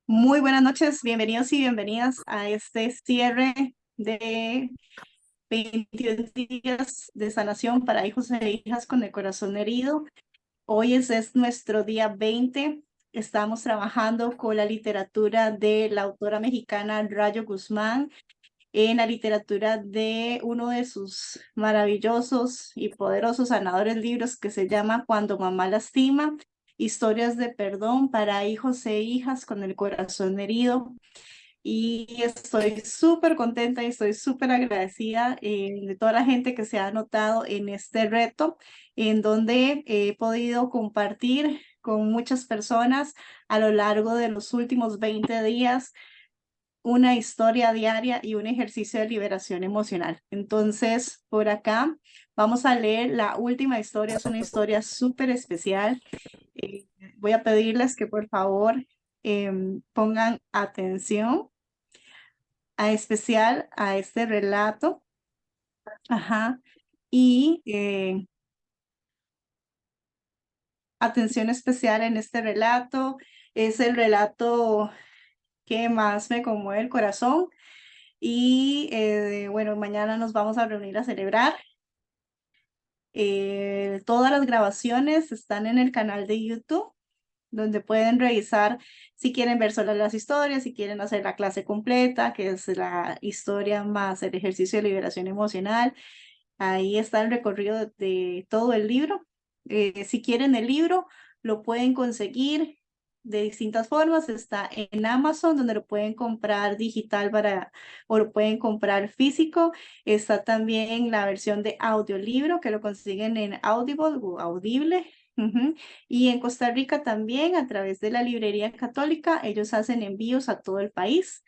Muy buenas noches, bienvenidos y bienvenidas a este cierre de 21 días de sanación para hijos e hijas con el corazón herido. Hoy es nuestro día 20. Estamos trabajando con la literatura de la autora mexicana Rayo Guzmán, en la literatura de uno de sus maravillosos y poderosos sanadores libros que se llama Cuando mamá lastima, historias de perdón para hijos e hijas con el corazón herido. Y estoy súper contenta y estoy súper agradecida de toda la gente que se ha anotado en este reto, en donde he podido compartir con muchas personas a lo largo de los últimos 20 días una historia diaria y un ejercicio de liberación emocional. Entonces, por acá vamos a leer la última historia, es una historia súper especial. Eh, Voy a pedirles que por favor pongan atención a especial a este relato. Ajá. Y atención especial en este relato. Es el relato que más me conmueve el corazón. Y bueno, mañana nos vamos a reunir a celebrar. Todas las grabaciones están en el canal de YouTube, donde pueden revisar si quieren ver solo las historias, si quieren hacer la clase completa, que es la historia más el ejercicio de liberación emocional. Ahí está el recorrido de todo el libro. Si quieren el libro, lo pueden conseguir de distintas formas. Está en Amazon, donde lo pueden comprar digital o lo pueden comprar físico. Está también la versión de audiolibro, que lo consiguen en Audible o Audible. Ujú. Y en Costa Rica también, a través de la Librería Católica, ellos hacen envíos a todo el país.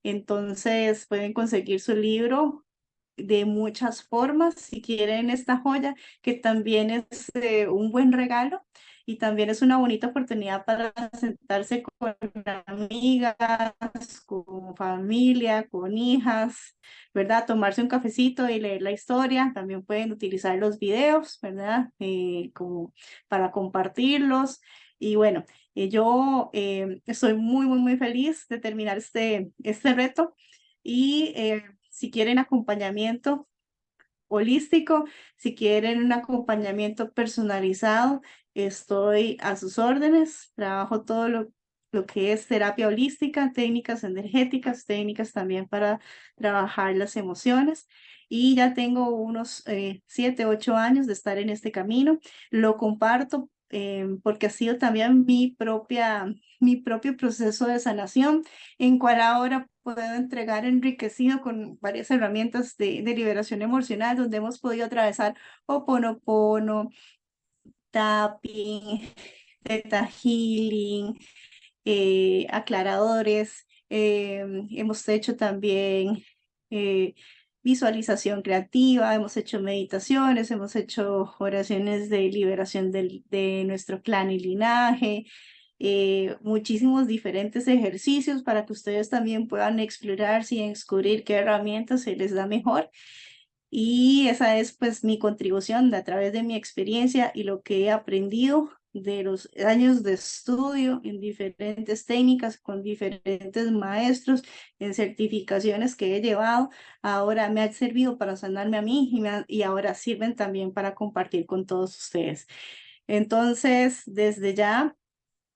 Entonces pueden conseguir su libro de muchas formas si quieren esta joya, que también es un buen regalo y también es una bonita oportunidad para sentarse con amigas, con familia, con hijas, ¿verdad? Tomarse un cafecito y leer la historia. También pueden utilizar los videos, ¿verdad? Como para compartirlos. Y bueno, yo estoy muy feliz de terminar este reto y si quieren acompañamiento holístico, si quieren un acompañamiento personalizado, estoy a sus órdenes. Trabajo todo lo que es terapia holística, técnicas energéticas, técnicas también para trabajar las emociones. Y ya tengo unos 7, 8 años de estar en este camino. Lo comparto porque ha sido también mi propio proceso de sanación, en cual ahora puedo entregar enriquecido con varias herramientas de liberación emocional, donde hemos podido atravesar Ho'oponopono, tapping, Theta Healing, aclaradores. Hemos hecho también eh, visualización creativa, hemos hecho meditaciones, hemos hecho oraciones de liberación de nuestro clan y linaje, muchísimos diferentes ejercicios para que ustedes también puedan explorarse y descubrir qué herramientas se les da mejor. Y esa es pues mi contribución a través de mi experiencia y lo que he aprendido de los años de estudio en diferentes técnicas, con diferentes maestros, en certificaciones que he llevado. Ahora me ha servido para sanarme a mí y ahora sirven también para compartir con todos ustedes. Entonces, desde ya,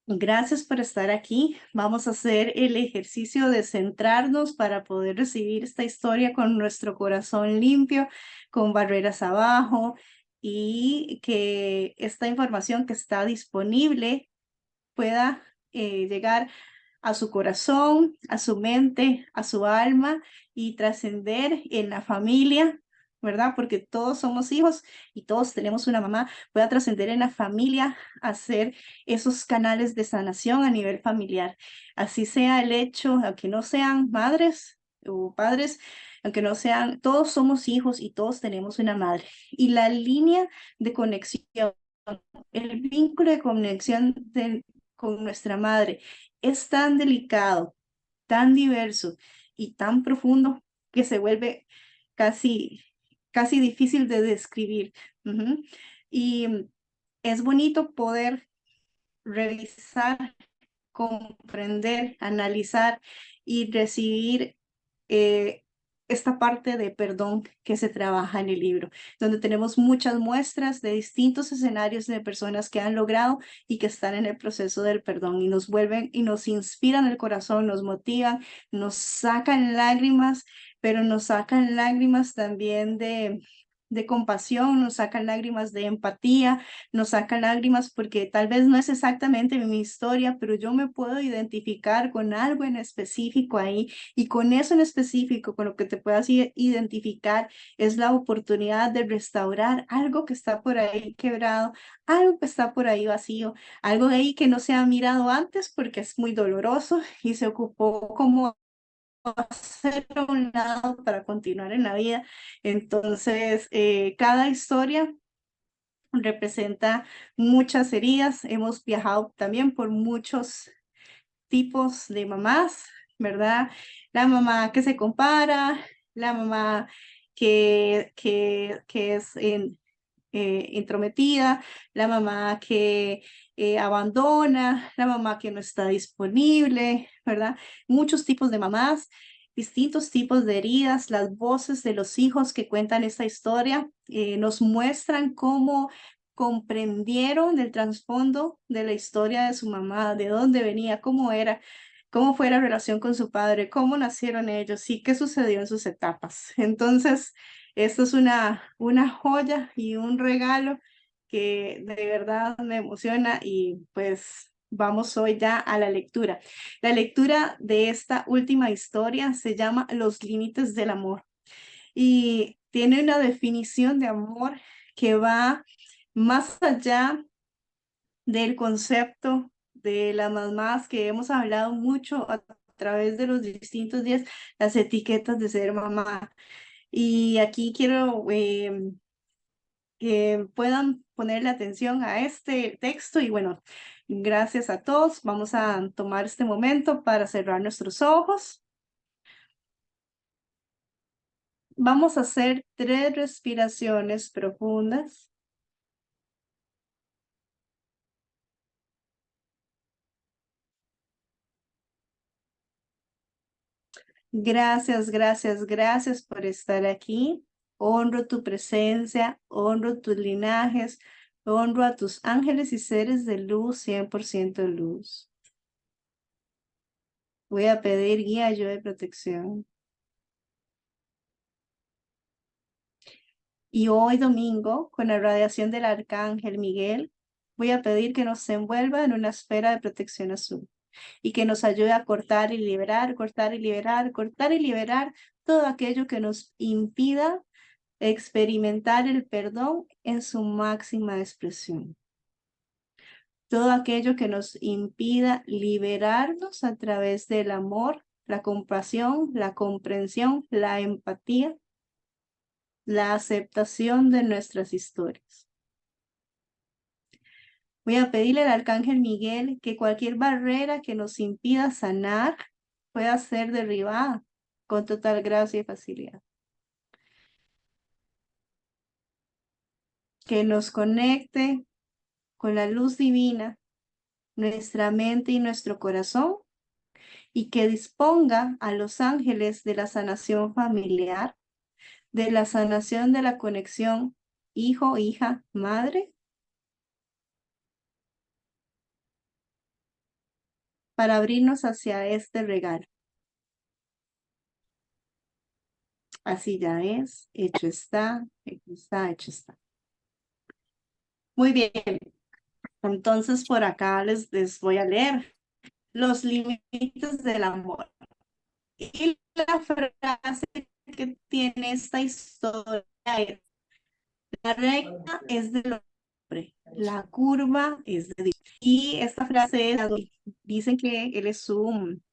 gracias por estar aquí. Vamos a hacer el ejercicio de centrarnos para poder recibir esta historia con nuestro corazón limpio, con barreras abajo, y que esta información que está disponible pueda llegar a su corazón, a su mente, a su alma y trascender en la familia, ¿verdad? Porque todos somos hijos y todos tenemos una mamá. Pueda trascender en la familia, hacer esos canales de sanación a nivel familiar. Así sea el hecho, aunque no sean madres o padres, aunque no sean, todos somos hijos y todos tenemos una madre. Y la línea de conexión, el vínculo de conexión con nuestra madre es tan delicado, tan diverso y tan profundo que se vuelve casi, casi difícil de describir. Ujú. Y es bonito poder revisar, comprender, analizar y recibir eh, esta parte de perdón que se trabaja en el libro, donde tenemos muchas muestras de distintos escenarios de personas que han logrado y que están en el proceso del perdón y nos vuelven y nos inspiran el corazón, nos motivan, nos sacan lágrimas, pero nos sacan lágrimas también de compasión, nos sacan lágrimas de empatía, nos sacan lágrimas porque tal vez no es exactamente mi historia, pero yo me puedo identificar con algo en específico ahí y con eso en específico, con lo que te puedas identificar, es la oportunidad de restaurar algo que está por ahí quebrado, algo que está por ahí vacío, algo de ahí que no se ha mirado antes porque es muy doloroso y se ocupó como hacerlo a un lado para continuar en la vida. Entonces, cada historia representa muchas heridas. Hemos viajado también por muchos tipos de mamás, ¿verdad? La mamá que se compara, la mamá que es intrometida, la mamá que abandona, la mamá que no está disponible, ¿verdad? Muchos tipos de mamás, distintos tipos de heridas, las voces de los hijos que cuentan esta historia nos muestran cómo comprendieron el trasfondo de la historia de su mamá, de dónde venía, cómo era, cómo fue la relación con su padre, cómo nacieron ellos y qué sucedió en sus etapas. Entonces, esto es una joya y un regalo que de verdad me emociona y pues vamos hoy ya a la lectura. La lectura de esta última historia se llama Los límites del amor y tiene una definición de amor que va más allá del concepto de las mamás que hemos hablado mucho a través de los distintos días, las etiquetas de ser mamá. Y aquí quiero que puedan ponerle atención a este texto y bueno, gracias a todos. Vamos a tomar este momento para cerrar nuestros ojos. Vamos a hacer 3 respiraciones profundas. Gracias, gracias, gracias por estar aquí. Honro tu presencia, honro tus linajes, honro a tus ángeles y seres de luz, 100% luz. Voy a pedir guía, ayuda y protección. Y hoy domingo, con la radiación del arcángel Miguel, voy a pedir que nos envuelva en una esfera de protección azul y que nos ayude a cortar y liberar, cortar y liberar, cortar y liberar todo aquello que nos impida experimentar el perdón en su máxima expresión. Todo aquello que nos impida liberarnos a través del amor, la compasión, la comprensión, la empatía, la aceptación de nuestras historias. Voy a pedirle al arcángel Miguel que cualquier barrera que nos impida sanar pueda ser derribada con total gracia y facilidad. Que nos conecte con la luz divina, nuestra mente y nuestro corazón, y que disponga a los ángeles de la sanación familiar, de la sanación de la conexión hijo, hija, madre, para abrirnos hacia este regalo. Así ya es, hecho está, hecho está, hecho está. Muy bien, entonces por acá les voy a leer los límites del amor. Y la frase que tiene esta historia es: la recta es del hombre, la curva es de Dios. Y esta frase es, dicen que él es un,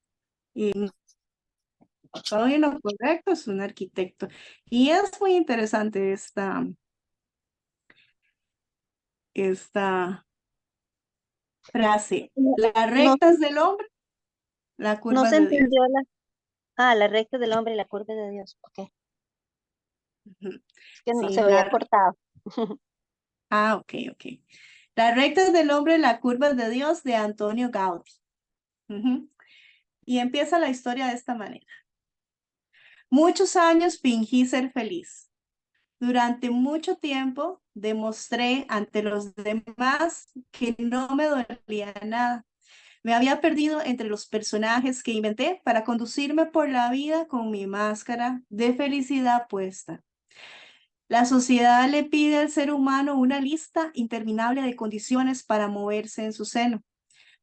todo en lo correcto, es un arquitecto. Y es muy interesante esta frase. No, La no, recta es del hombre, la no curva se es de Dios. entendió la recta del hombre y la curva de Dios. Ok, Ujú. es que no Sí, se veía cortado. ah, ok, ok. Las rectas del hombre, las curvas de Dios, de Antonio Gaudí. Ujú. Y empieza la historia de esta manera. Muchos años fingí ser feliz. Durante mucho tiempo demostré ante los demás que no me dolía nada. Me había perdido entre los personajes que inventé para conducirme por la vida con mi máscara de felicidad puesta. La sociedad le pide al ser humano una lista interminable de condiciones para moverse en su seno.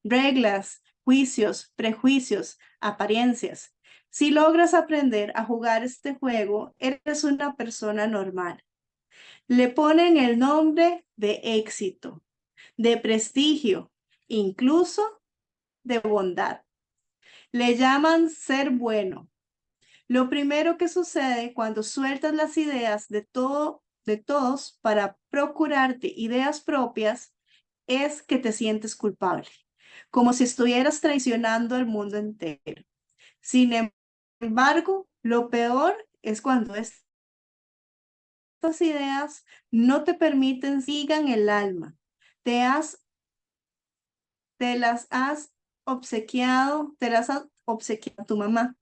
Reglas, juicios, prejuicios, apariencias. Si logras aprender a jugar este juego, eres una persona normal. Le ponen el nombre de éxito, de prestigio, incluso de bondad. Le llaman ser bueno. Lo primero que sucede cuando sueltas las ideas de todos para procurarte ideas propias es que te sientes culpable, como si estuvieras traicionando al mundo entero. Sin embargo, lo peor es cuando estas ideas no te permiten sigan el alma. Te has, te las has obsequiado a tu mamá.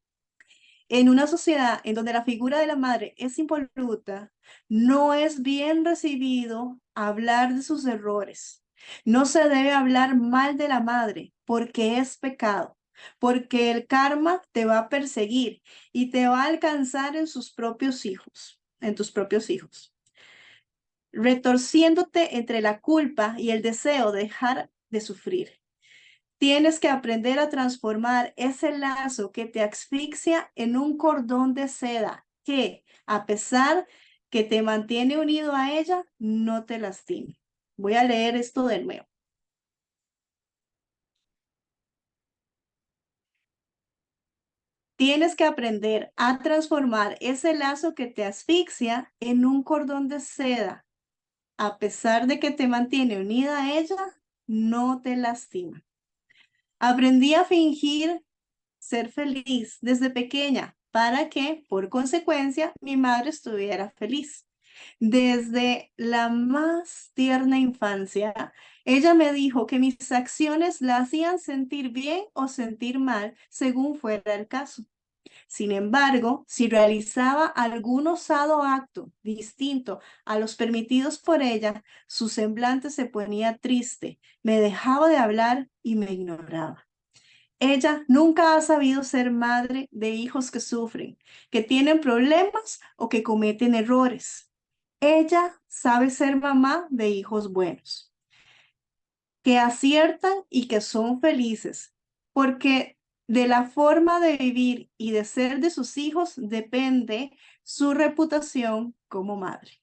En una sociedad en donde la figura de la madre es impoluta, no es bien recibido hablar de sus errores. No se debe hablar mal de la madre porque es pecado, porque el karma te va a perseguir y te va a alcanzar en sus propios hijos, en tus propios hijos, retorciéndote entre la culpa y el deseo de dejar de sufrir. Tienes que aprender a transformar ese lazo que te asfixia en un cordón de seda que, a pesar que te mantiene unido a ella, no te lastima. Voy a leer esto de nuevo. Tienes que aprender a transformar ese lazo que te asfixia en un cordón de seda. A pesar de que te mantiene unida a ella, no te lastima. Aprendí a fingir ser feliz desde pequeña para que, por consecuencia, mi madre estuviera feliz. Desde la más tierna infancia, ella me dijo que mis acciones la hacían sentir bien o sentir mal, según fuera el caso. Sin embargo, si realizaba algún osado acto distinto a los permitidos por ella, su semblante se ponía triste, me dejaba de hablar y me ignoraba. Ella nunca ha sabido ser madre de hijos que sufren, que tienen problemas o que cometen errores. Ella sabe ser mamá de hijos buenos, que aciertan y que son felices, porque de la forma de vivir y de ser de sus hijos depende su reputación como madre.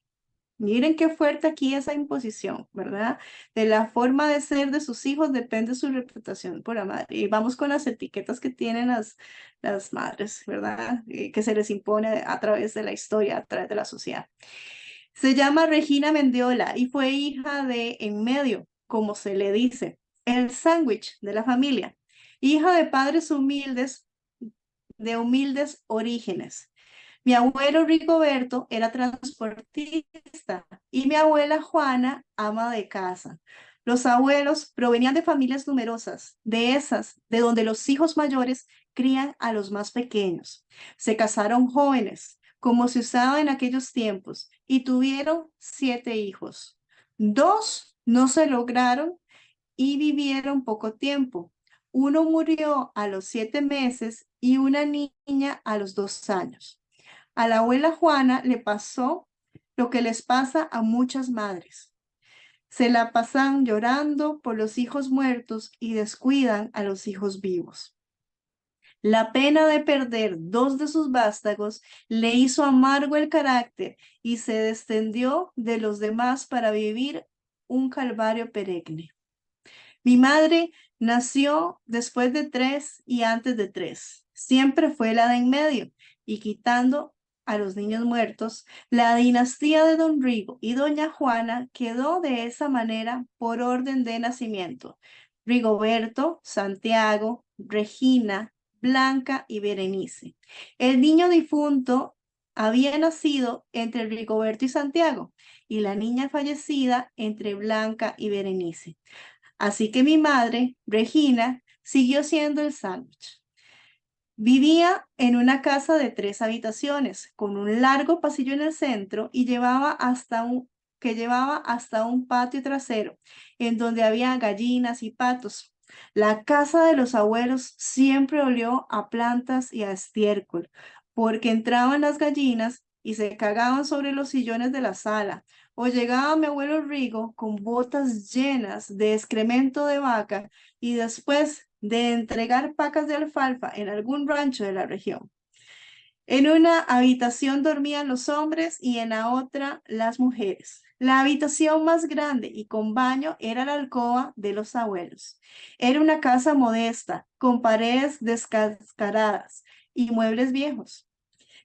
Miren qué fuerte aquí esa imposición, ¿verdad? De la forma de ser de sus hijos depende su reputación por la madre. Y vamos con las etiquetas que tienen las madres, ¿verdad? Que se les impone a través de la historia, a través de la sociedad. Se llama Regina Mendiola y fue hija de en medio, como se le dice, el sándwich de la familia. Hija de padres humildes, de humildes orígenes. Mi abuelo Rigoberto era transportista y mi abuela Juana, ama de casa. Los abuelos provenían de familias numerosas, de esas, de donde los hijos mayores crían a los más pequeños. Se casaron jóvenes, como se usaba en aquellos tiempos, y tuvieron 7 hijos. 2 no se lograron y vivieron poco tiempo. Uno murió a los 7 meses y una niña a los 2 años. A la abuela Juana le pasó lo que les pasa a muchas madres. Se la pasan llorando por los hijos muertos y descuidan a los hijos vivos. La pena de perder 2 de sus vástagos le hizo amargo el carácter y se descendió de los demás para vivir un calvario perenne. Mi madre nació después de 3 y antes de 3. Siempre fue la de en medio y quitando a los niños muertos, la dinastía de Don Rigo y Doña Juana quedó de esa manera por orden de nacimiento. Rigoberto, Santiago, Regina, Blanca y Berenice. El niño difunto había nacido entre Rigoberto y Santiago y la niña fallecida entre Blanca y Berenice. Así que mi madre, Regina, siguió siendo el sándwich. Vivía en una casa de 3 habitaciones, con un largo pasillo en el centro y que llevaba hasta un patio trasero, en donde había gallinas y patos. La casa de los abuelos siempre olió a plantas y a estiércol, porque entraban las gallinas y se cagaban sobre los sillones de la sala, o llegaba mi abuelo Rigo con botas llenas de excremento de vaca y después de entregar pacas de alfalfa en algún rancho de la región. En una habitación dormían los hombres y en la otra las mujeres. La habitación más grande y con baño era la alcoba de los abuelos. Era una casa modesta, con paredes descascaradas y muebles viejos.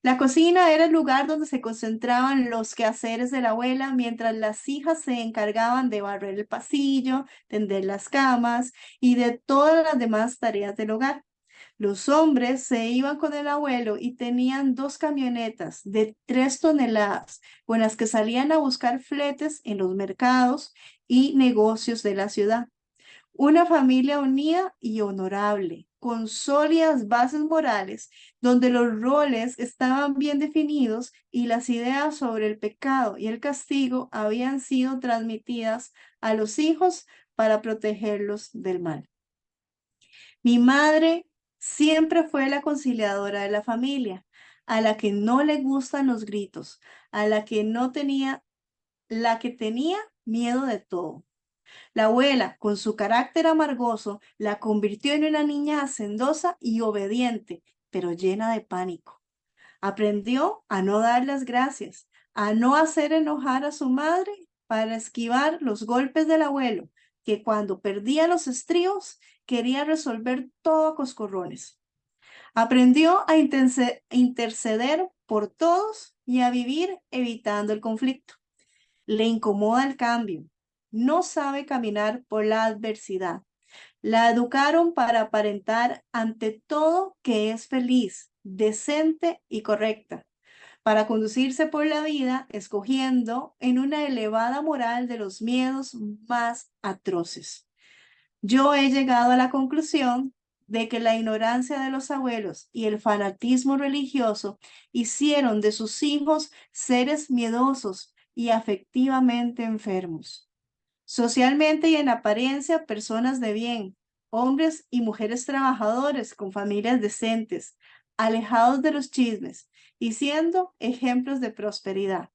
La cocina era el lugar donde se concentraban los quehaceres de la abuela, mientras las hijas se encargaban de barrer el pasillo, tender las camas y de todas las demás tareas del hogar. Los hombres se iban con el abuelo y tenían 2 camionetas de 3 toneladas con las que salían a buscar fletes en los mercados y negocios de la ciudad. Una familia unida y honorable, con sólidas bases morales, donde los roles estaban bien definidos y las ideas sobre el pecado y el castigo habían sido transmitidas a los hijos para protegerlos del mal. Mi madre siempre fue la conciliadora de la familia, a la que no le gustan los gritos, a la que tenía miedo de todo. La abuela, con su carácter amargoso, la convirtió en una niña hacendosa y obediente, pero llena de pánico. Aprendió a no dar las gracias, a no hacer enojar a su madre para esquivar los golpes del abuelo, que cuando perdía los estribos quería resolver todo a coscorrones. Aprendió a interceder por todos y a vivir evitando el conflicto. Le incomoda el cambio. No sabe caminar por la adversidad. La educaron para aparentar ante todo que es feliz, decente y correcta, para conducirse por la vida escogiendo en una elevada moral de los miedos más atroces. Yo he llegado a la conclusión de que la ignorancia de los abuelos y el fanatismo religioso hicieron de sus hijos seres miedosos y afectivamente enfermos. Socialmente y en apariencia, personas de bien, hombres y mujeres trabajadores con familias decentes, alejados de los chismes y siendo ejemplos de prosperidad.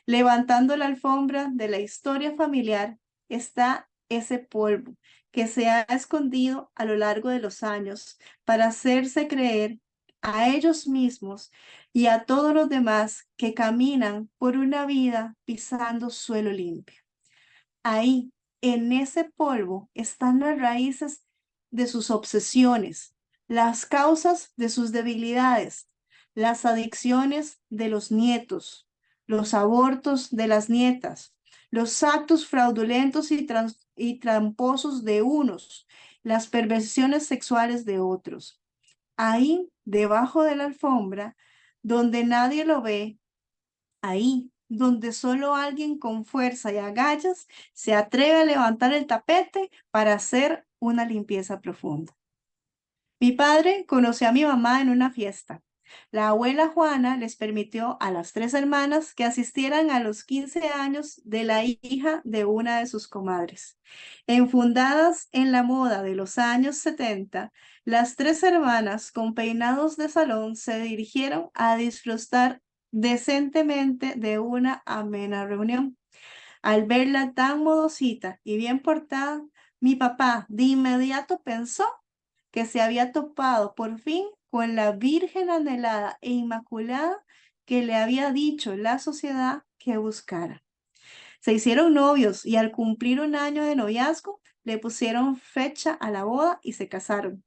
Levantando la alfombra de la historia familiar está ese polvo que se ha escondido a lo largo de los años para hacerse creer a ellos mismos y a todos los demás que caminan por una vida pisando suelo limpio. Ahí, en ese polvo, están las raíces de sus obsesiones, las causas de sus debilidades, las adicciones de los nietos, los abortos de las nietas, los actos fraudulentos y tramposos de unos, las perversiones sexuales de otros. Ahí, debajo de la alfombra, donde nadie lo ve, ahí donde solo alguien con fuerza y agallas se atreve a levantar el tapete para hacer una limpieza profunda. Mi padre conoció a mi mamá en una fiesta. La abuela Juana les permitió a las 3 hermanas que asistieran a los 15 años de la hija de una de sus comadres. Enfundadas en la moda de los años 70, las 3 hermanas con peinados de salón se dirigieron a disfrutar decentemente de una amena reunión. Al verla tan modosita y bien portada, mi papá de inmediato pensó que se había topado por fin con la virgen anhelada e inmaculada que le había dicho la sociedad que buscara. Se hicieron novios y al cumplir un año de noviazgo le pusieron fecha a la boda y se casaron.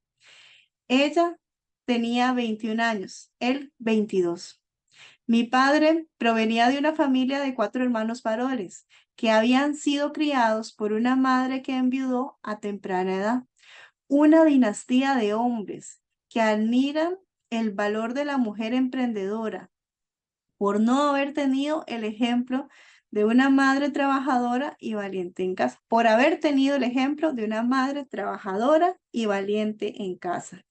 Ella tenía 21 años, él 22. Mi padre provenía de una familia de 4 hermanos varones que habían sido criados por una madre que enviudó a temprana edad. Una dinastía de hombres que admiran el valor de la mujer emprendedora por no haber tenido el ejemplo de una madre trabajadora y valiente en casa, por haber tenido el ejemplo de una madre trabajadora y valiente en casa.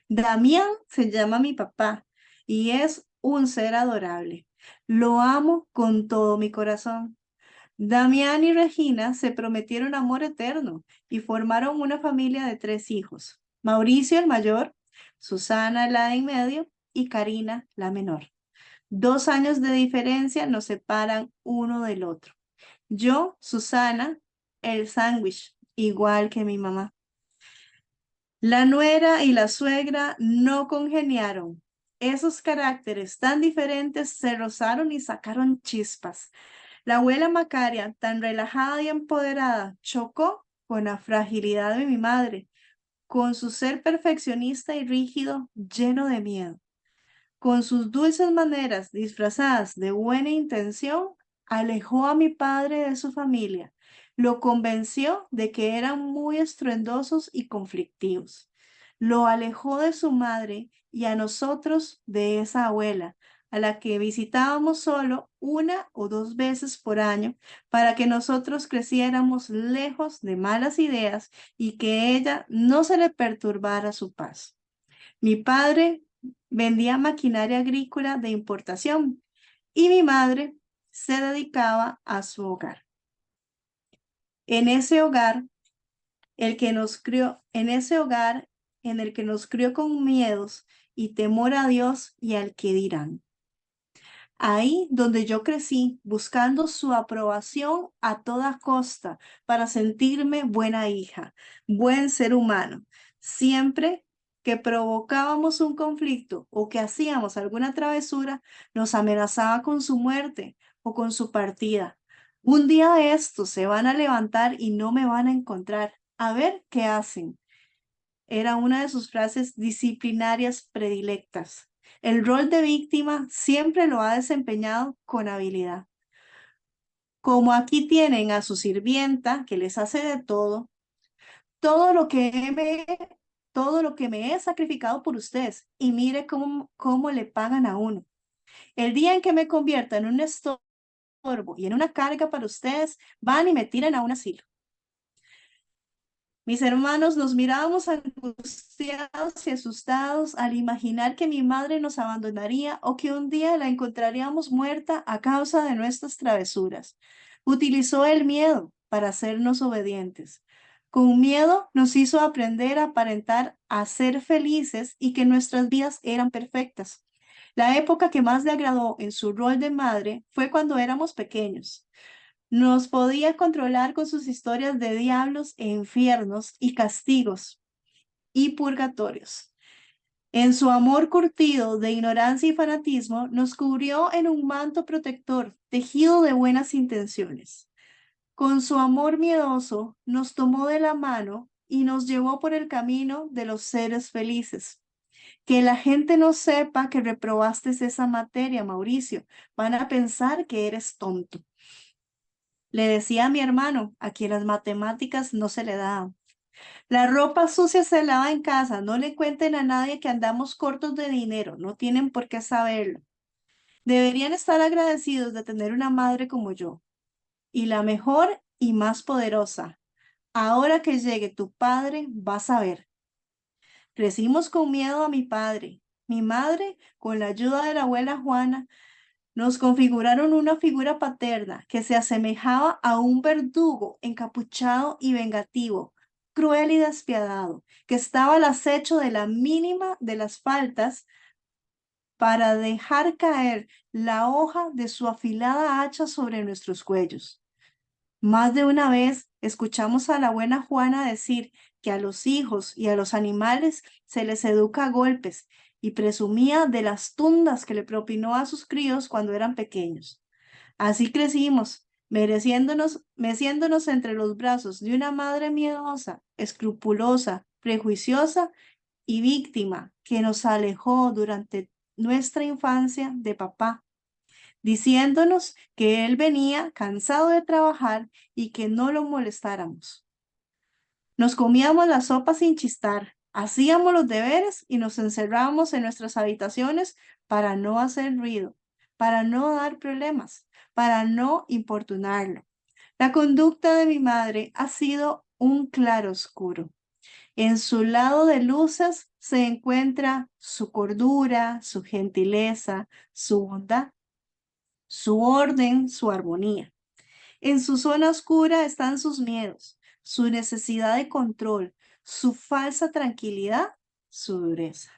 Damián se llama mi papá y es un ser adorable. Lo amo con todo mi corazón. Damián y Regina se prometieron amor eterno y formaron una familia de 3 hijos. Mauricio el mayor, Susana la de en medio y Karina la menor. 2 años de diferencia nos separan uno del otro. Yo, Susana, el sándwich, igual que mi mamá. La nuera y la suegra no congeniaron. Esos caracteres tan diferentes se rozaron y sacaron chispas. La abuela Macaria, tan relajada y empoderada, chocó con la fragilidad de mi madre, con su ser perfeccionista y rígido, lleno de miedo. Con sus dulces maneras disfrazadas de buena intención, alejó a mi padre de su familia. Lo convenció de que eran muy estruendosos y conflictivos. Lo alejó de su madre y a nosotros de esa abuela, a la que visitábamos solo 1 o 2 veces por año para que nosotros creciéramos lejos de malas ideas y que ella no se le perturbara su paz. Mi padre vendía maquinaria agrícola de importación y mi madre se dedicaba a su hogar. En ese hogar, en ese hogar en el que nos crió con miedos y temor a Dios y al que dirán. Ahí donde yo crecí, buscando su aprobación a toda costa para sentirme buena hija, buen ser humano. Siempre que provocábamos un conflicto o que hacíamos alguna travesura, nos amenazaba con su muerte o con su partida. Un día de estos se van a levantar y no me van a encontrar. A ver qué hacen. Era una de sus frases disciplinarias predilectas. El rol de víctima siempre lo ha desempeñado con habilidad. Como aquí tienen a su sirvienta que les hace de todo lo que me, todo lo que me he sacrificado por ustedes y mire cómo le pagan a uno. El día en que me convierta en un estorbo y en una carga para ustedes, van y me tiran a un asilo. Mis hermanos nos mirábamos angustiados y asustados al imaginar que mi madre nos abandonaría o que un día la encontraríamos muerta a causa de nuestras travesuras. Utilizó el miedo para hacernos obedientes. Con miedo nos hizo aprender a aparentar a ser felices y que nuestras vidas eran perfectas. La época que más le agradó en su rol de madre fue cuando éramos pequeños. Nos podía controlar con sus historias de diablos e infiernos y castigos y purgatorios. En su amor curtido de ignorancia y fanatismo, nos cubrió en un manto protector, tejido de buenas intenciones. Con su amor miedoso, nos tomó de la mano y nos llevó por el camino de los seres felices. Que la gente no sepa que reprobaste esa materia, Mauricio. Van a pensar que eres tonto. Le decía a mi hermano, a quien las matemáticas no se le daban. La ropa sucia se lava en casa, no le cuenten a nadie que andamos cortos de dinero, no tienen por qué saberlo. Deberían estar agradecidos de tener una madre como yo, y la mejor y más poderosa. Ahora que llegue tu padre, vas a ver. Crecimos con miedo a mi padre. Mi madre, con la ayuda de la abuela Juana, nos configuraron una figura paterna que se asemejaba a un verdugo encapuchado y vengativo, cruel y despiadado, que estaba al acecho de la mínima de las faltas para dejar caer la hoja de su afilada hacha sobre nuestros cuellos. Más de una vez escuchamos a la buena Juana decir que a los hijos y a los animales se les educa a golpes y presumía de las tundas que le propinó a sus críos cuando eran pequeños. Así crecimos, meciéndonos entre los brazos de una madre miedosa, escrupulosa, prejuiciosa y víctima que nos alejó durante nuestra infancia de papá, diciéndonos que él venía cansado de trabajar y que no lo molestáramos. Nos comíamos la sopa sin chistar, hacíamos los deberes y nos encerrábamos en nuestras habitaciones para no hacer ruido, para no dar problemas, para no importunarlo. La conducta de mi madre ha sido un claroscuro. En su lado de luces se encuentra su cordura, su gentileza, su bondad, su orden, su armonía. En su zona oscura están sus miedos, su necesidad de control, su falsa tranquilidad, su dureza.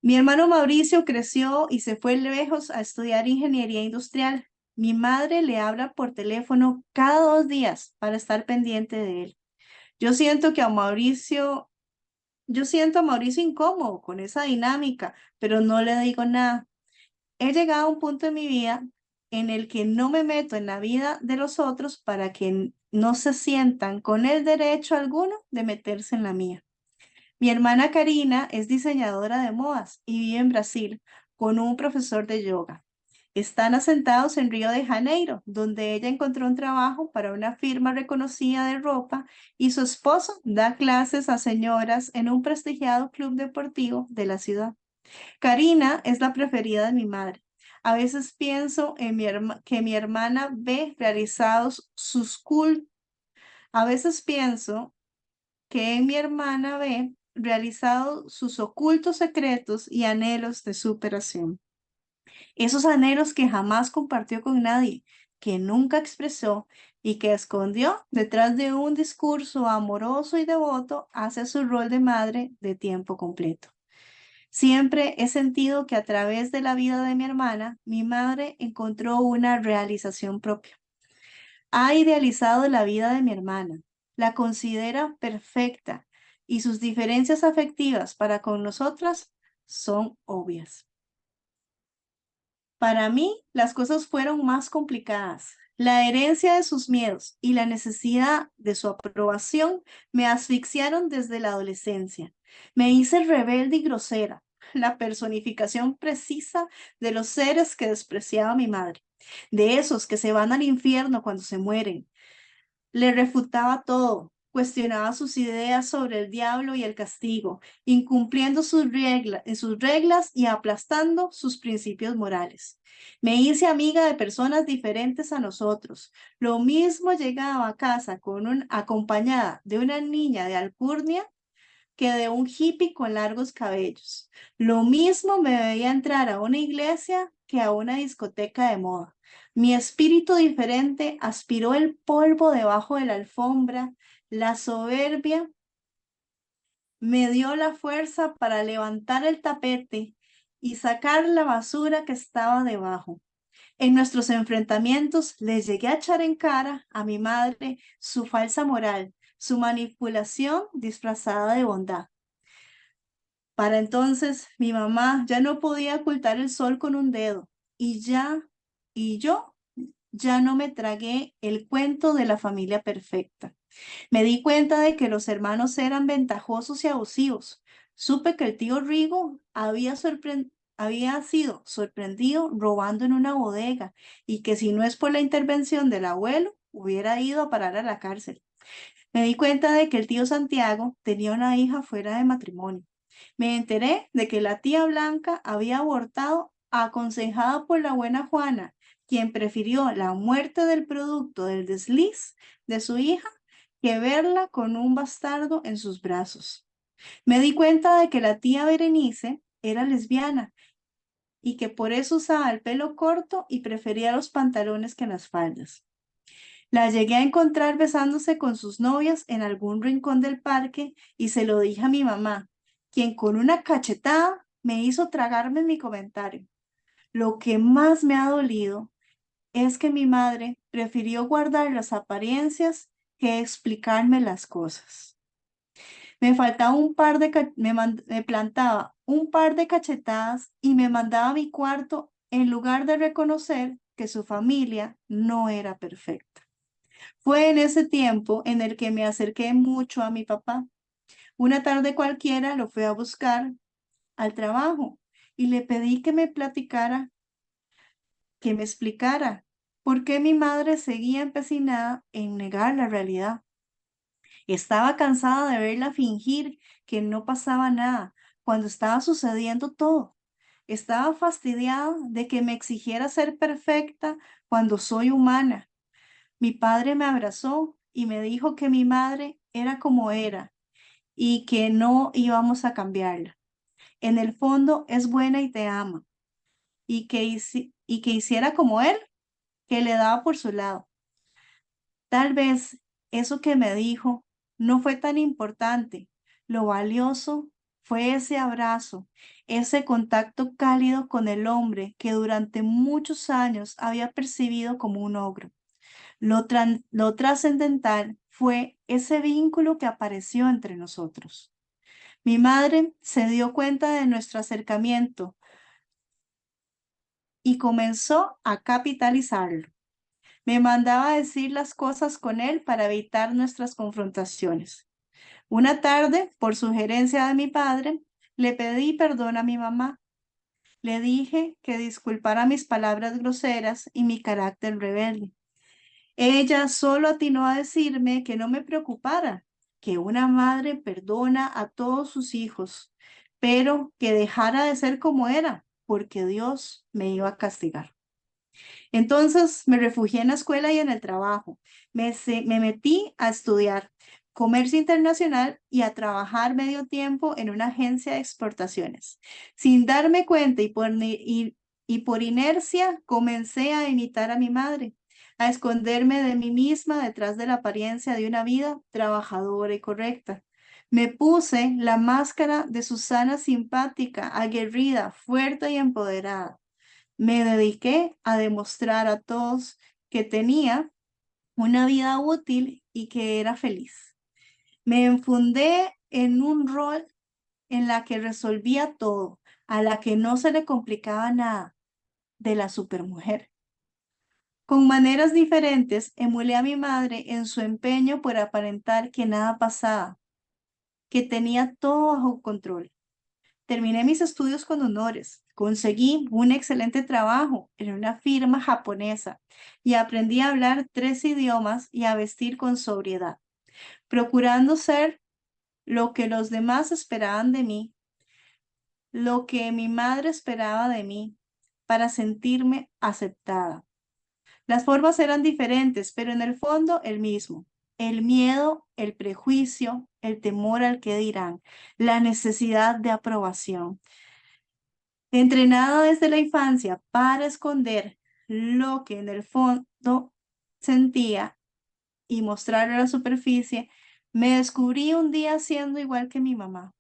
Mi hermano Mauricio creció y se fue lejos a estudiar ingeniería industrial. Mi madre le habla por teléfono cada 2 días para estar pendiente de él. Yo siento que a Mauricio, yo siento a Mauricio incómodo con esa dinámica, pero no le digo nada. He llegado a un punto en mi vida en el que no me meto en la vida de los otros para que no se sientan con el derecho alguno de meterse en la mía. Mi hermana Karina es diseñadora de modas y vive en Brasil con un profesor de yoga. Están asentados en Río de Janeiro, donde ella encontró un trabajo para una firma reconocida de ropa y su esposo da clases a señoras en un prestigiado club deportivo de la ciudad. Karina es la preferida de mi madre. A veces pienso en que mi hermana ve realizados sus cultos. A veces pienso que en mi hermana ve realizados sus ocultos secretos y anhelos de superación. Esos anhelos que jamás compartió con nadie, que nunca expresó y que escondió detrás de un discurso amoroso y devoto hacia su rol de madre de tiempo completo. Siempre he sentido que a través de la vida de mi hermana, mi madre encontró una realización propia. Ha idealizado la vida de mi hermana, la considera perfecta y sus diferencias afectivas para con nosotras son obvias. Para mí, las cosas fueron más complicadas. La herencia de sus miedos y la necesidad de su aprobación me asfixiaron desde la adolescencia. Me hice rebelde y grosera, la personificación precisa de los seres que despreciaba mi madre, de esos que se van al infierno cuando se mueren. Le refutaba todo, cuestionaba sus ideas sobre el diablo y el castigo, incumpliendo sus reglas y aplastando sus principios morales. Me hice amiga de personas diferentes a nosotros. Lo mismo llegaba a casa acompañada de una niña de alcurnia que de un hippie con largos cabellos. Lo mismo me veía entrar a una iglesia que a una discoteca de moda. Mi espíritu diferente aspiró el polvo debajo de la alfombra. La soberbia me dio la fuerza para levantar el tapete y sacar la basura que estaba debajo. En nuestros enfrentamientos les llegué a echar en cara a mi madre su falsa moral, su manipulación disfrazada de bondad. Para entonces, mi mamá ya no podía ocultar el sol con un dedo y yo ya no me tragué el cuento de la familia perfecta. Me di cuenta de que los hermanos eran ventajosos y abusivos. Supe que el tío Rigo había sido sorprendido robando en una bodega y que si no es por la intervención del abuelo, hubiera ido a parar a la cárcel. Me di cuenta de que el tío Santiago tenía una hija fuera de matrimonio. Me enteré de que la tía Blanca había abortado aconsejada por la buena Juana, quien prefirió la muerte del producto del desliz de su hija que verla con un bastardo en sus brazos. Me di cuenta de que la tía Berenice era lesbiana y que por eso usaba el pelo corto y prefería los pantalones que las faldas. La llegué a encontrar besándose con sus novias en algún rincón del parque y se lo dije a mi mamá, quien con una cachetada me hizo tragarme mi comentario. Lo que más me ha dolido es que mi madre prefirió guardar las apariencias que explicarme las cosas. Me faltaba un par de, me plantaba un par de cachetadas y me mandaba a mi cuarto en lugar de reconocer que su familia no era perfecta. Fue en ese tiempo en el que me acerqué mucho a mi papá. Una tarde cualquiera lo fui a buscar al trabajo y le pedí que me platicara, que me explicara por qué mi madre seguía empecinada en negar la realidad. Estaba cansada de verla fingir que no pasaba nada cuando estaba sucediendo todo. Estaba fastidiada de que me exigiera ser perfecta cuando soy humana. Mi padre me abrazó y me dijo que mi madre era como era y que no íbamos a cambiarla. En el fondo es buena y te ama y que hiciera como él, que le daba por su lado. Tal vez eso que me dijo no fue tan importante. Lo valioso fue ese abrazo, ese contacto cálido con el hombre que durante muchos años había percibido como un ogro. Lo trascendental fue ese vínculo que apareció entre nosotros. Mi madre se dio cuenta de nuestro acercamiento y comenzó a capitalizarlo. Me mandaba a decir las cosas con él para evitar nuestras confrontaciones. Una tarde, por sugerencia de mi padre, le pedí perdón a mi mamá. Le dije que disculpara mis palabras groseras y mi carácter rebelde. Ella solo atinó a decirme que no me preocupara, que una madre perdona a todos sus hijos, pero que dejara de ser como era, porque Dios me iba a castigar. Entonces me refugié en la escuela y en el trabajo. Me metí a estudiar comercio internacional y a trabajar medio tiempo en una agencia de exportaciones. Sin darme cuenta y por inercia comencé a imitar a mi madre, a esconderme de mí misma detrás de la apariencia de una vida trabajadora y correcta. Me puse la máscara de Susana simpática, aguerrida, fuerte y empoderada. Me dediqué a demostrar a todos que tenía una vida útil y que era feliz. Me enfundé en un rol en la que resolvía todo, a la que no se le complicaba nada, de la supermujer. Con maneras diferentes, emulé a mi madre en su empeño por aparentar que nada pasaba, que tenía todo bajo control. Terminé mis estudios con honores, conseguí un excelente trabajo en una firma japonesa y aprendí a hablar 3 idiomas y a vestir con sobriedad, procurando ser lo que los demás esperaban de mí, lo que mi madre esperaba de mí, para sentirme aceptada. Las formas eran diferentes, pero en el fondo el mismo. El miedo, el prejuicio, el temor al que dirán, la necesidad de aprobación. Entrenada desde la infancia para esconder lo que en el fondo sentía y mostrarlo a la superficie, me descubrí un día siendo igual que mi mamá.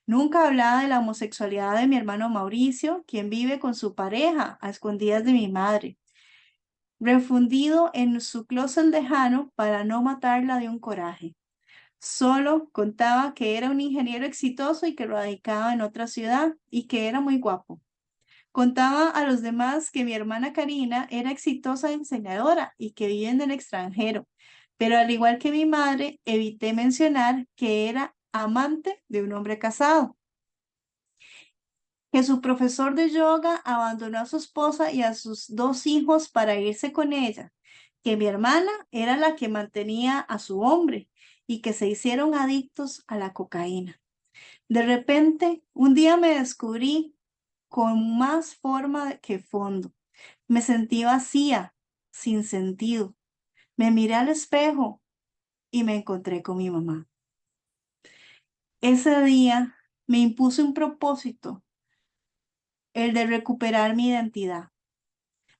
Nunca hablaba de la homosexualidad de mi hermano Mauricio, quien vive con su pareja a escondidas de mi madre, refundido en su closet lejano para no matarla de un coraje. Solo contaba que era un ingeniero exitoso y que radicaba en otra ciudad y que era muy guapo. Contaba a los demás que mi hermana Karina era exitosa diseñadora y que vive en el extranjero, pero al igual que mi madre, evité mencionar que era amante de un hombre casado, que su profesor de yoga abandonó a su esposa y a sus 2 hijos para irse con ella, que mi hermana era la que mantenía a su hombre y que se hicieron adictos a la cocaína. De repente, un día me descubrí con más forma que fondo. Me sentí vacía, sin sentido. Me miré al espejo y me encontré con mi mamá. Ese día me impuse un propósito, el de recuperar mi identidad.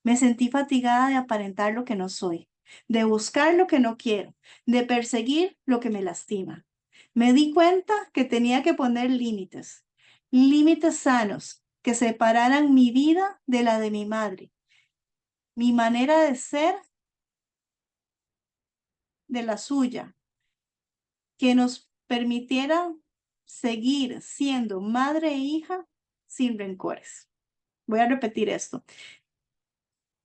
Me sentí fatigada de aparentar lo que no soy, de buscar lo que no quiero, de perseguir lo que me lastima. Me di cuenta que tenía que poner límites, límites sanos que separaran mi vida de la de mi madre, mi manera de ser de la suya, que nos permitiera seguir siendo madre e hija sin rencores. Voy a repetir esto.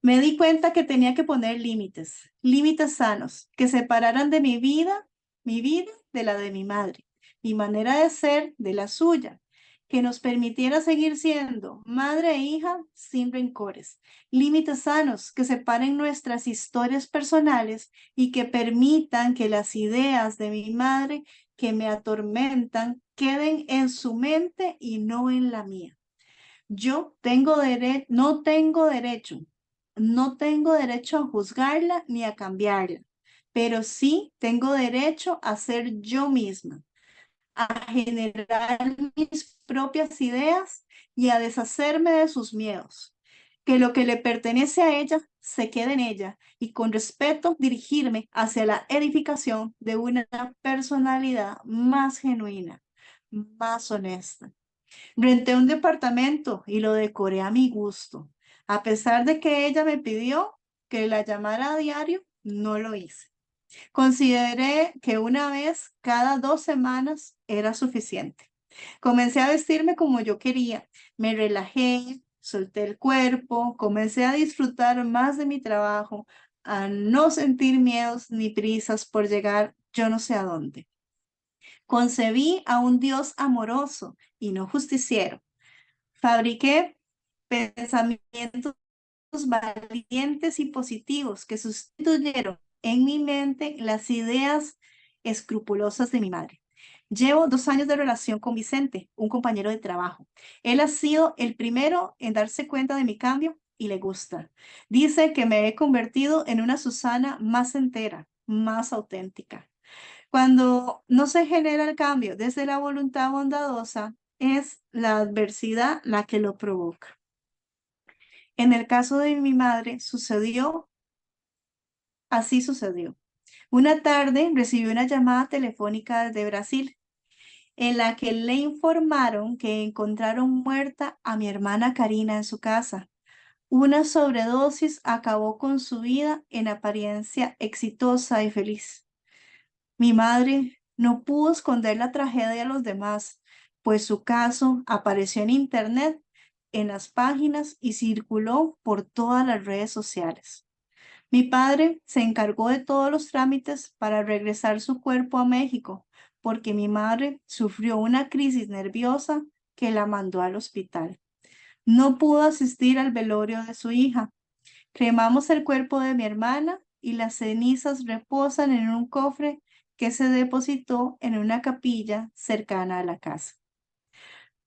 Me di cuenta que tenía que poner límites, límites sanos, que separaran de mi vida de la de mi madre, mi manera de ser de la suya, que nos permitiera seguir siendo madre e hija sin rencores, límites sanos que separen nuestras historias personales y que permitan que las ideas de mi madre que me atormentan queden en su mente y no en la mía. no tengo derecho a juzgarla ni a cambiarla, pero sí tengo derecho a ser yo misma, a generar mis propias ideas y a deshacerme de sus miedos. Que lo que le pertenece a ella se quede en ella y con respeto dirigirme hacia la edificación de una personalidad más genuina, más honesta. Renté un departamento y lo decoré a mi gusto. A pesar de que ella me pidió que la llamara a diario, no lo hice. Consideré que una vez cada 2 semanas era suficiente. Comencé a vestirme como yo quería, me relajé, solté el cuerpo, comencé a disfrutar más de mi trabajo, a no sentir miedos ni prisas por llegar yo no sé a dónde. Concebí a un Dios amoroso y no justiciero. Fabriqué pensamientos valientes y positivos que sustituyeron en mi mente las ideas escrupulosas de mi madre. Llevo 2 años de relación con Vicente, un compañero de trabajo. Él ha sido el primero en darse cuenta de mi cambio y le gusta. Dice que me he convertido en una Susana más entera, más auténtica. Cuando no se genera el cambio desde la voluntad bondadosa, es la adversidad la que lo provoca. En el caso de mi madre, así sucedió. Una tarde recibí una llamada telefónica desde Brasil en la que le informaron que encontraron muerta a mi hermana Karina en su casa. Una sobredosis acabó con su vida en apariencia exitosa y feliz. Mi madre no pudo esconder la tragedia a los demás, pues su caso apareció en internet, en las páginas y circuló por todas las redes sociales. Mi padre se encargó de todos los trámites para regresar su cuerpo a México, porque mi madre sufrió una crisis nerviosa que la mandó al hospital. No pudo asistir al velorio de su hija. Cremamos el cuerpo de mi hermana y las cenizas reposan en un cofre que se depositó en una capilla cercana a la casa.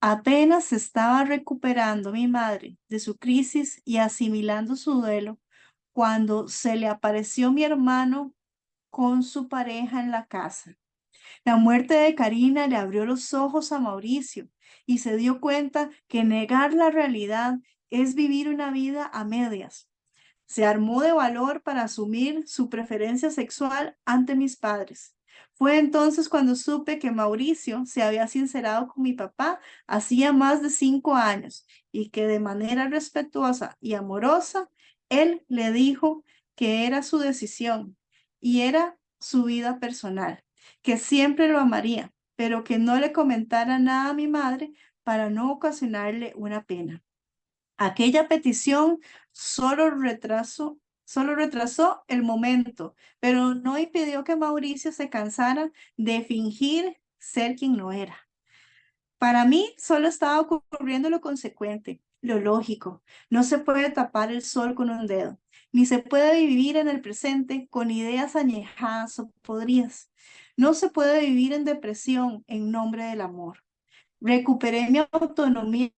Apenas se estaba recuperando mi madre de su crisis y asimilando su duelo cuando se le apareció mi hermano con su pareja en la casa. La muerte de Karina le abrió los ojos a Mauricio y se dio cuenta que negar la realidad es vivir una vida a medias. Se armó de valor para asumir su preferencia sexual ante mis padres. Fue entonces cuando supe que Mauricio se había sincerado con mi papá hacía más de 5 años y que de manera respetuosa y amorosa, él le dijo que era su decisión y era su vida personal, que siempre lo amaría, pero que no le comentara nada a mi madre para no ocasionarle una pena. Aquella petición solo retrasó el momento, pero no impidió que Mauricio se cansara de fingir ser quien no era. Para mí solo estaba ocurriendo lo consecuente, lo lógico. No se puede tapar el sol con un dedo, ni se puede vivir en el presente con ideas añejadas o podridas. No se puede vivir en depresión en nombre del amor. Recuperé mi autonomía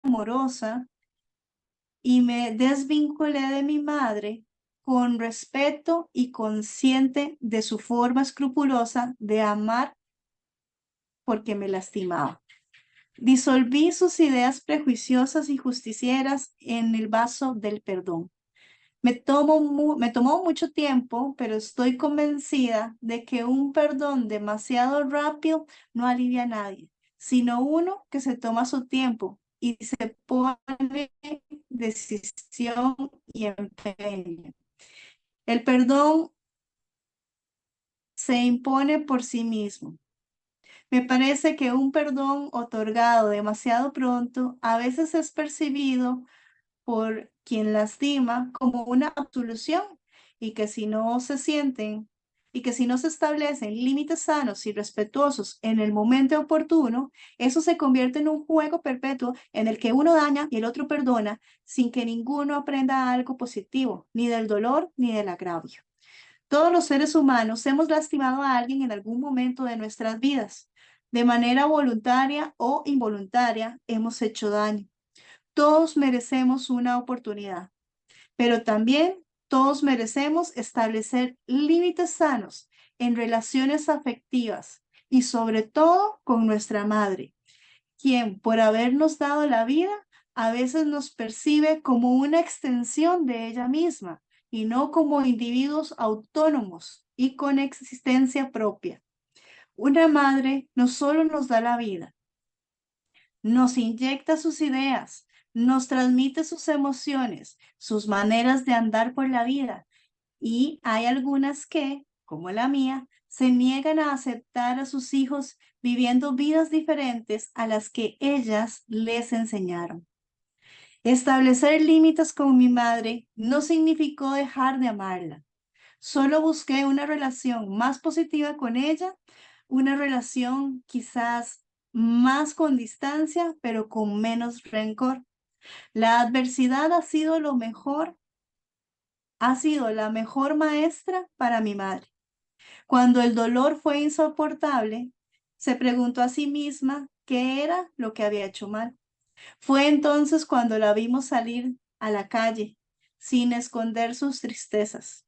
amorosa y me desvinculé de mi madre con respeto y consciente de su forma escrupulosa de amar porque me lastimaba. Disolví sus ideas prejuiciosas y justicieras en el vaso del perdón. Me tomó mucho tiempo, pero estoy convencida de que un perdón demasiado rápido no alivia a nadie, sino uno que se toma su tiempo y se pone decisión y empeño. El perdón se impone por sí mismo. Me parece que un perdón otorgado demasiado pronto a veces es percibido por quien lastima como una absolución y que si no se sienten y que si no se establecen límites sanos y respetuosos en el momento oportuno, eso se convierte en un juego perpetuo en el que uno daña y el otro perdona sin que ninguno aprenda algo positivo, ni del dolor ni del agravio. Todos los seres humanos hemos lastimado a alguien en algún momento de nuestras vidas. De manera voluntaria o involuntaria hemos hecho daño. Todos merecemos una oportunidad, pero también todos merecemos establecer límites sanos en relaciones afectivas y sobre todo con nuestra madre, quien por habernos dado la vida a veces nos percibe como una extensión de ella misma y no como individuos autónomos y con existencia propia. Una madre no solo nos da la vida, nos inyecta sus ideas, nos transmite sus emociones, sus maneras de andar por la vida. Y hay algunas que, como la mía, se niegan a aceptar a sus hijos viviendo vidas diferentes a las que ellas les enseñaron. Establecer límites con mi madre no significó dejar de amarla. Solo busqué una relación más positiva con ella, una relación quizás más con distancia, pero con menos rencor. La adversidad ha sido la mejor maestra para mi madre. Cuando el dolor fue insoportable, se preguntó a sí misma qué era lo que había hecho mal. Fue entonces cuando la vimos salir a la calle sin esconder sus tristezas,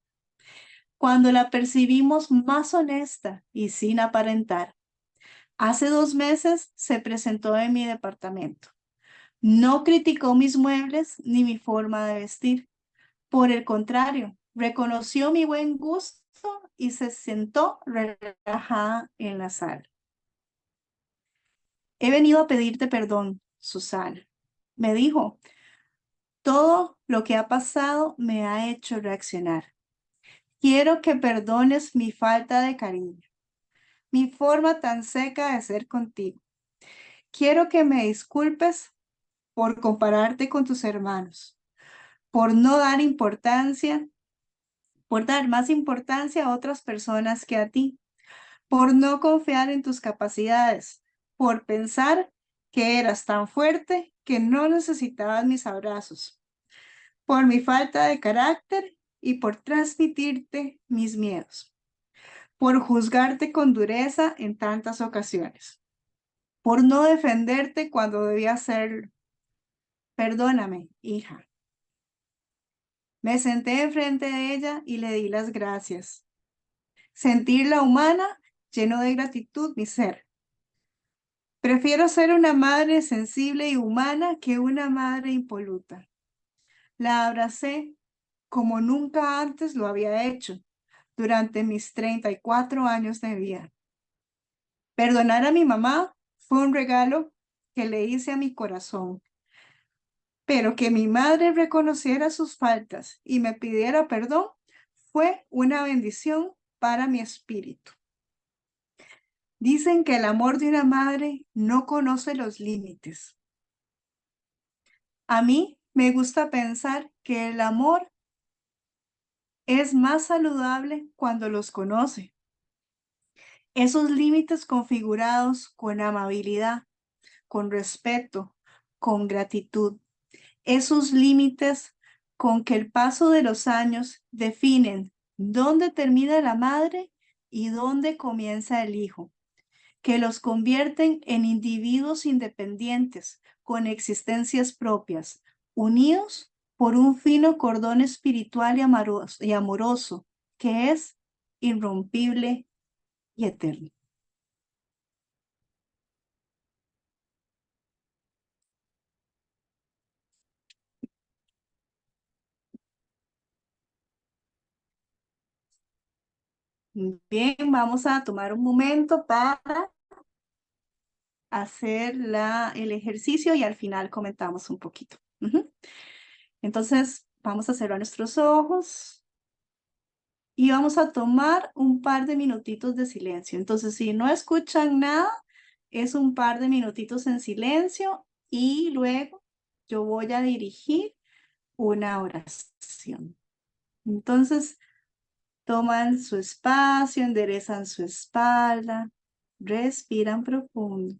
cuando la percibimos más honesta y sin aparentar. Hace 2 meses se presentó en mi departamento. No criticó mis muebles ni mi forma de vestir. Por el contrario, reconoció mi buen gusto y se sentó relajada en la sala. He venido a pedirte perdón, Susana. Me dijo, todo lo que ha pasado me ha hecho reaccionar. Quiero que perdones mi falta de cariño, mi forma tan seca de ser contigo. Quiero que me disculpes por compararte con tus hermanos, por no dar importancia, por dar más importancia a otras personas que a ti, por no confiar en tus capacidades, por pensar que eras tan fuerte que no necesitabas mis abrazos, por mi falta de carácter y por transmitirte mis miedos, por juzgarte con dureza en tantas ocasiones, por no defenderte cuando debía hacerlo. Perdóname, hija. Me senté enfrente de ella y le di las gracias. Sentirla humana llenó de gratitud mi ser. Prefiero ser una madre sensible y humana que una madre impoluta. La abracé como nunca antes lo había hecho durante mis 34 años de vida. Perdonar a mi mamá fue un regalo que le hice a mi corazón, pero que mi madre reconociera sus faltas y me pidiera perdón fue una bendición para mi espíritu. Dicen que el amor de una madre no conoce los límites. A mí me gusta pensar que el amor es más saludable cuando los conoce. Esos límites configurados con amabilidad, con respeto, con gratitud. Esos límites con que el paso de los años definen dónde termina la madre y dónde comienza el hijo, que los convierten en individuos independientes, con existencias propias, unidos por un fino cordón espiritual y amoroso, que es irrompible y eterno. Bien, vamos a tomar un momento para hacer el ejercicio y al final comentamos un poquito. Entonces, vamos a cerrar nuestros ojos y vamos a tomar un par de minutitos de silencio. Entonces, si no escuchan nada, es un par de minutitos en silencio y luego yo voy a dirigir una oración. Entonces, toman su espacio, enderezan su espalda, respiran profundo.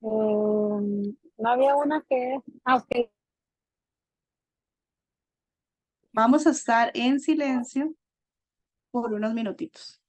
No había una que, ok, Vamos a estar en silencio por unos minutitos.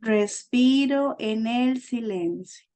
Respiro en el silencio.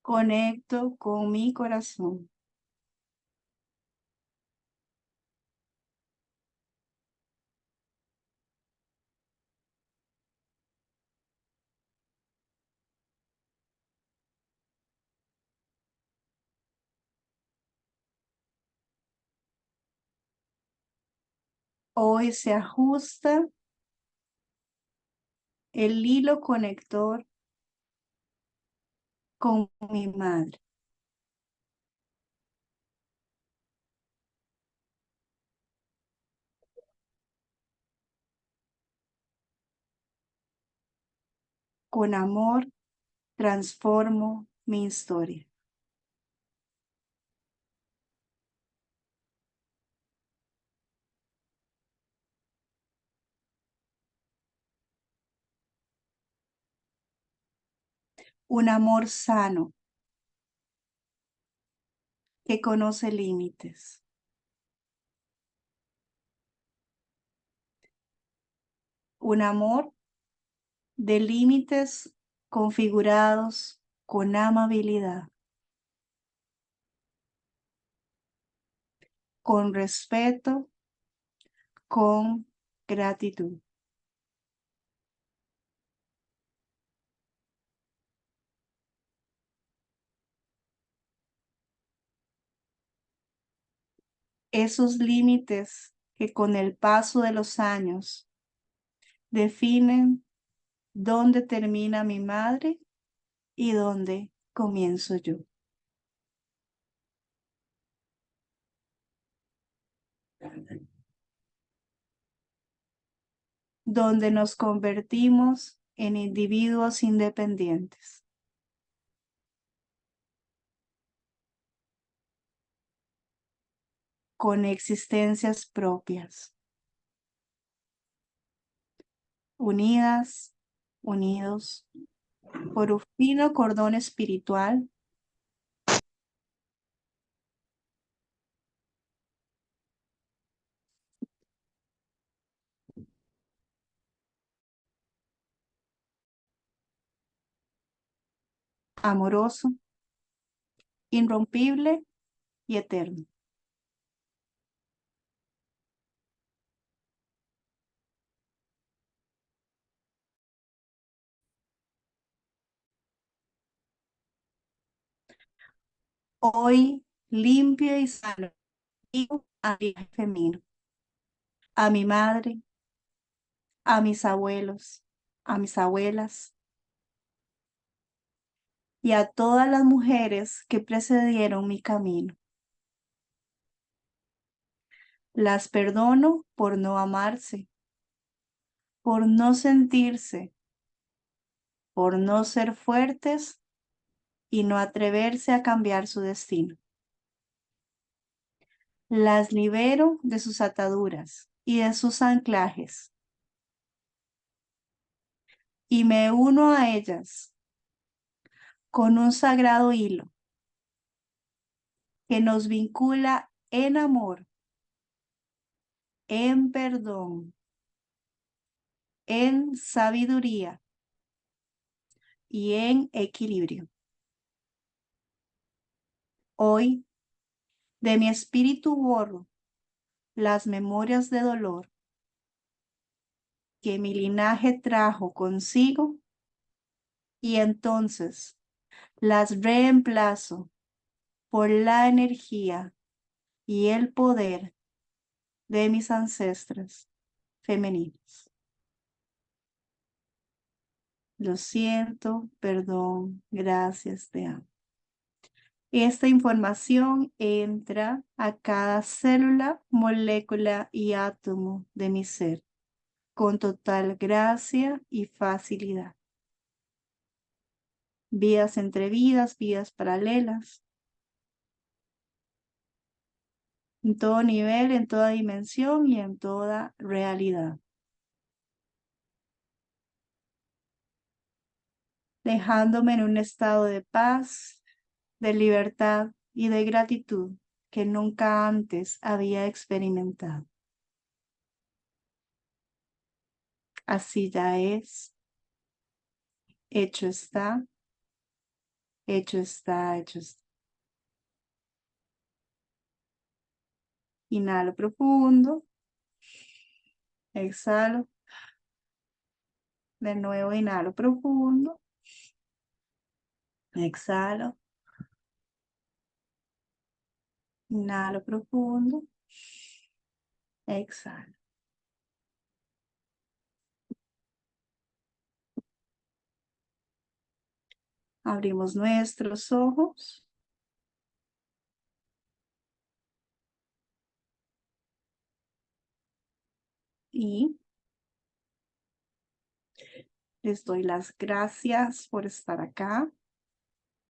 Conecto con mi corazón. Hoy se ajusta el hilo conector con mi madre. Con amor transformo mi historia. Un amor sano que conoce límites. Un amor de límites configurados con amabilidad, con respeto, con gratitud. Esos límites que con el paso de los años definen dónde termina mi madre y dónde comienzo yo. Donde nos convertimos en individuos independientes, con existencias propias, unidas, unidos, por un fino cordón espiritual, amoroso, irrompible y eterno. Hoy limpio y sano, digo a mi femenino, a mi madre, a mis abuelos, a mis abuelas y a todas las mujeres que precedieron mi camino. Las perdono por no amarse, por no sentirse, por no ser fuertes y no atreverse a cambiar su destino. Las libero de sus ataduras y de sus anclajes y me uno a ellas con un sagrado hilo que nos vincula en amor, en perdón, en sabiduría y en equilibrio. Hoy, de mi espíritu borro las memorias de dolor que mi linaje trajo consigo y entonces las reemplazo por la energía y el poder de mis ancestras femeninos. Lo siento, perdón, gracias, te amo. Esta información entra a cada célula, molécula y átomo de mi ser con total gracia y facilidad. Vidas entre vidas, vidas paralelas, en todo nivel, en toda dimensión y en toda realidad. Dejándome en un estado de paz, de libertad y de gratitud que nunca antes había experimentado. Así ya es, hecho está, hecho está, hecho está. Inhalo profundo, exhalo, de nuevo inhalo profundo, exhalo, inhalo profundo, exhalo. Abrimos nuestros ojos. Y les doy las gracias por estar acá.